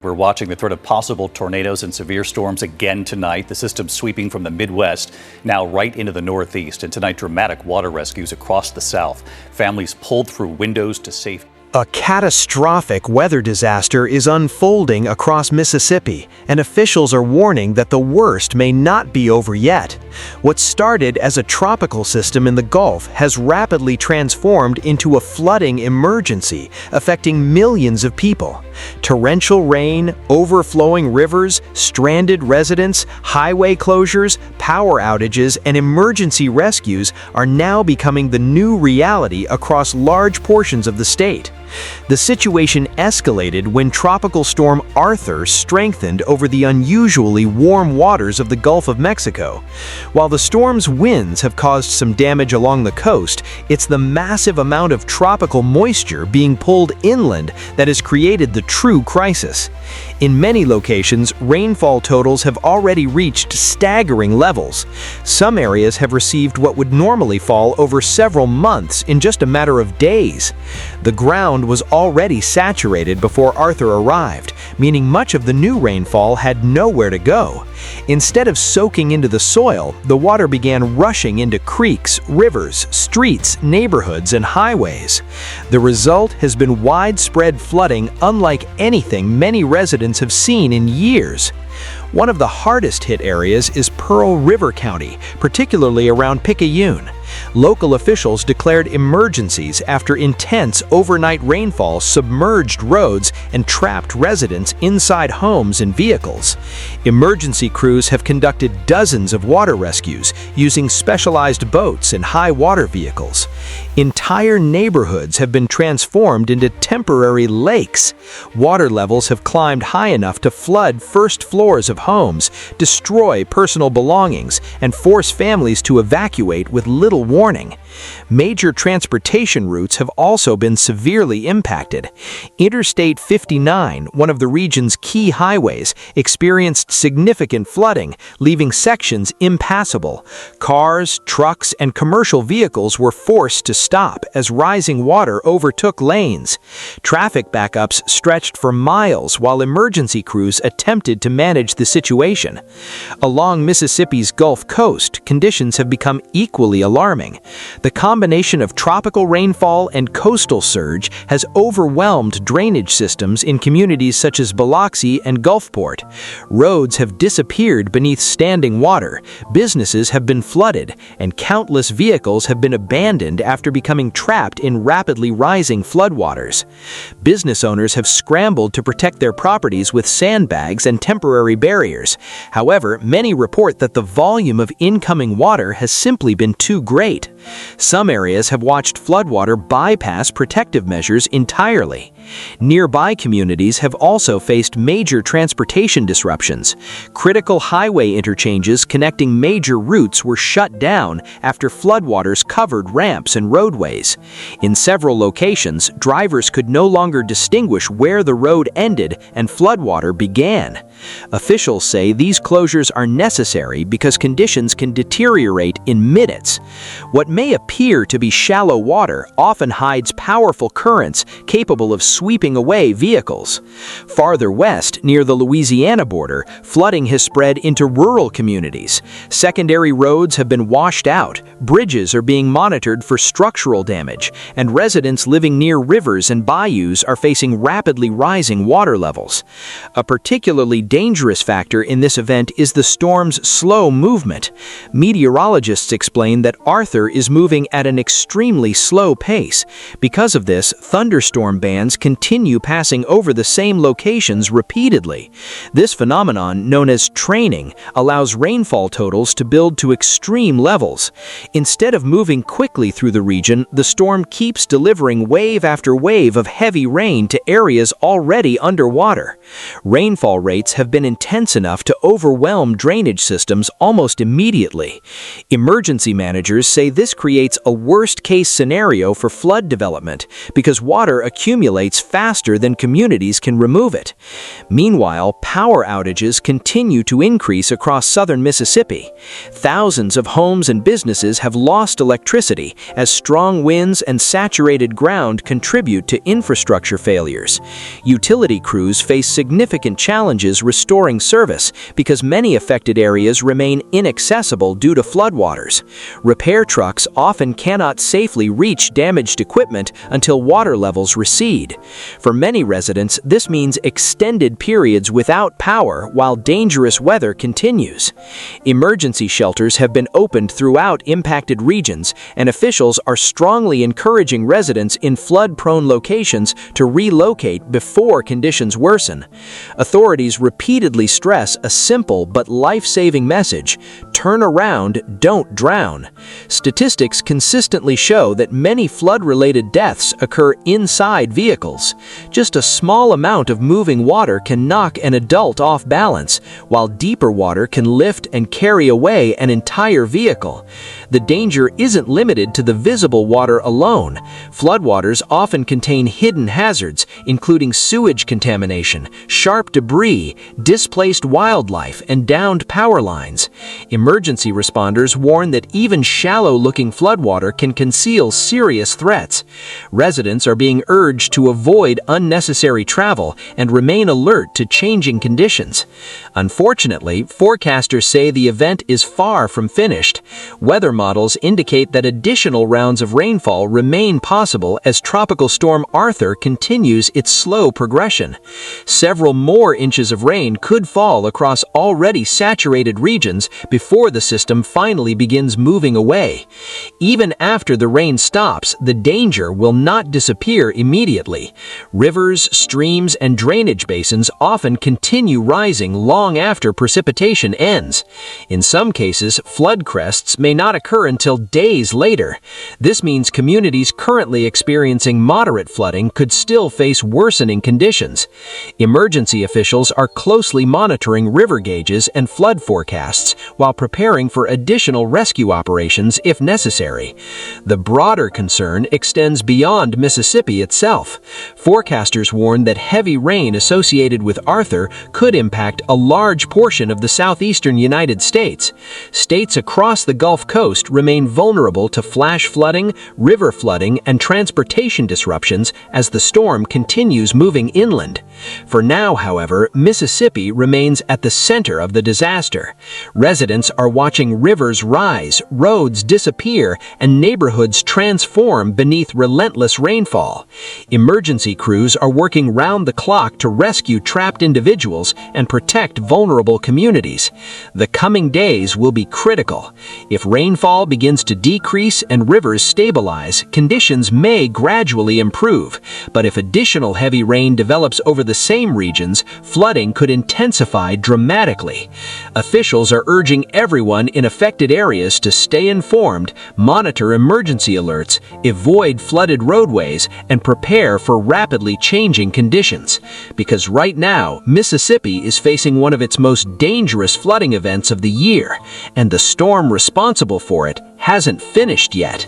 We're watching the threat of possible tornadoes and severe storms again tonight. The system sweeping from the Midwest now right into the Northeast. And tonight, dramatic water rescues across the South. Families pulled through windows to safety. A catastrophic weather disaster is unfolding across Mississippi, and officials are warning that the worst may not be over yet. What started as a tropical system in the Gulf has rapidly transformed into a flooding emergency, affecting millions of people. Torrential rain, overflowing rivers, stranded residents, highway closures, power outages, and emergency rescues are now becoming the new reality across large portions of the state. The situation escalated when Tropical Storm Arthur strengthened over the unusually warm waters of the Gulf of Mexico. While the storm's winds have caused some damage along the coast, it's the massive amount of tropical moisture being pulled inland that has created the true crisis. In many locations, rainfall totals have already reached staggering levels. Some areas have received what would normally fall over several months in just a matter of days. The ground was already saturated before Arthur arrived, meaning much of the new rainfall had nowhere to go. Instead of soaking into the soil, the water began rushing into creeks, rivers, streets, neighborhoods, and highways. The result has been widespread flooding unlike anything many residents have seen in years. One of the hardest hit areas is Pearl River County, particularly around Picayune. Local officials declared emergencies after intense overnight rainfall submerged roads and trapped residents inside homes and vehicles. Emergency crews have conducted dozens of water rescues using specialized boats and high water vehicles. Entire neighborhoods have been transformed into temporary lakes. Water levels have climbed high enough to flood first floors of homes, destroy personal belongings, and force families to evacuate with little warning. Major transportation routes have also been severely impacted. Interstate 59, one of the region's key highways, experienced significant flooding, leaving sections impassable. Cars, trucks, and commercial vehicles were forced to stop as rising water overtook lanes. Traffic backups stretched for miles while emergency crews attempted to manage the situation. Along Mississippi's Gulf Coast, conditions have become equally alarming. The combination of tropical rainfall and coastal surge has overwhelmed drainage systems in communities such as Biloxi and Gulfport. Roads have disappeared beneath standing water, businesses have been flooded, and countless vehicles have been abandoned after becoming trapped in rapidly rising floodwaters. Business owners have scrambled to protect their properties with sandbags and temporary barriers. However, many report that the volume of incoming water has simply been too great. Some areas have watched floodwater bypass protective measures entirely. Nearby communities have also faced major transportation disruptions. Critical highway interchanges connecting major routes were shut down after floodwaters covered ramps and roadways. In several locations, drivers could no longer distinguish where the road ended and floodwater began. Officials say these closures are necessary because conditions can deteriorate in minutes. What may appear to be shallow water often hides powerful currents capable of sweeping away vehicles. Farther west, near the Louisiana border, flooding has spread into rural communities. Secondary roads have been washed out, bridges are being monitored for structural damage, and residents living near rivers and bayous are facing rapidly rising water levels. A particularly dangerous factor in this event is the storm's slow movement. Meteorologists explain that Arthur is moving at an extremely slow pace. Because of this, thunderstorm bands continue passing over the same locations repeatedly. This phenomenon, known as training, allows rainfall totals to build to extreme levels. Instead of moving quickly through the region, the storm keeps delivering wave after wave of heavy rain to areas already underwater. Rainfall rates have been intense enough to overwhelm drainage systems almost immediately. Emergency managers say this This creates a worst-case scenario for flood development because water accumulates faster than communities can remove it. Meanwhile, power outages continue to increase across southern Mississippi. Thousands of homes and businesses have lost electricity as strong winds and saturated ground contribute to infrastructure failures. Utility crews face significant challenges restoring service because many affected areas remain inaccessible due to floodwaters. Repair trucks often cannot safely reach damaged equipment until water levels recede. For many residents, this means extended periods without power while dangerous weather continues. Emergency shelters have been opened throughout impacted regions, and officials are strongly encouraging residents in flood-prone locations to relocate before conditions worsen. Authorities repeatedly stress a simple but life-saving message: turn around, don't drown. Statistics consistently show that many flood-related deaths occur inside vehicles. Just a small amount of moving water can knock an adult off balance, while deeper water can lift and carry away an entire vehicle. The danger isn't limited to the visible water alone. Floodwaters often contain hidden hazards, including sewage contamination, sharp debris, displaced wildlife, and downed power lines. Emergency responders warn that even shallow-looking floodwater can conceal serious threats. Residents are being urged to avoid unnecessary travel and remain alert to changing conditions. Unfortunately, forecasters say the event is far from finished. Weather models indicate that additional rounds of rainfall remain possible as Tropical Storm Arthur continues its slow progression. Several more inches of rain could fall across already saturated regions before the system finally begins moving away. Even after the rain stops, the danger will not disappear immediately. Rivers, streams, and drainage basins often continue rising long after precipitation ends. In some cases, flood crests may not occur until days later. This means communities currently experiencing moderate flooding could still face worsening conditions. Emergency officials are closely monitoring river gauges and flood forecasts while preparing for additional rescue operations if necessary. The broader concern extends beyond Mississippi itself. Forecasters warn that heavy rain associated with Arthur could impact a large portion of the southeastern United States. States across the Gulf Coast remain vulnerable to flash flooding, river flooding, and transportation disruptions as the storm continues moving inland. For now, however, Mississippi remains at the center of the disaster. Residents are watching rivers rise, roads disappear, and neighborhoods transform beneath relentless rainfall. Emergency crews are working round the clock to rescue trapped individuals and protect vulnerable communities. The coming days will be critical. If rainfall begins to decrease and rivers stabilize, conditions may gradually improve. But if additional heavy rain develops over the same regions, flooding could intensify dramatically. Officials are urging everyone in affected areas to stay informed, monitor emergency alerts, avoid flooded roadways, and prepare for rapidly changing conditions. Because right now, Mississippi is facing one of its most dangerous flooding events of the year, and the storm responsible for it hasn't finished yet.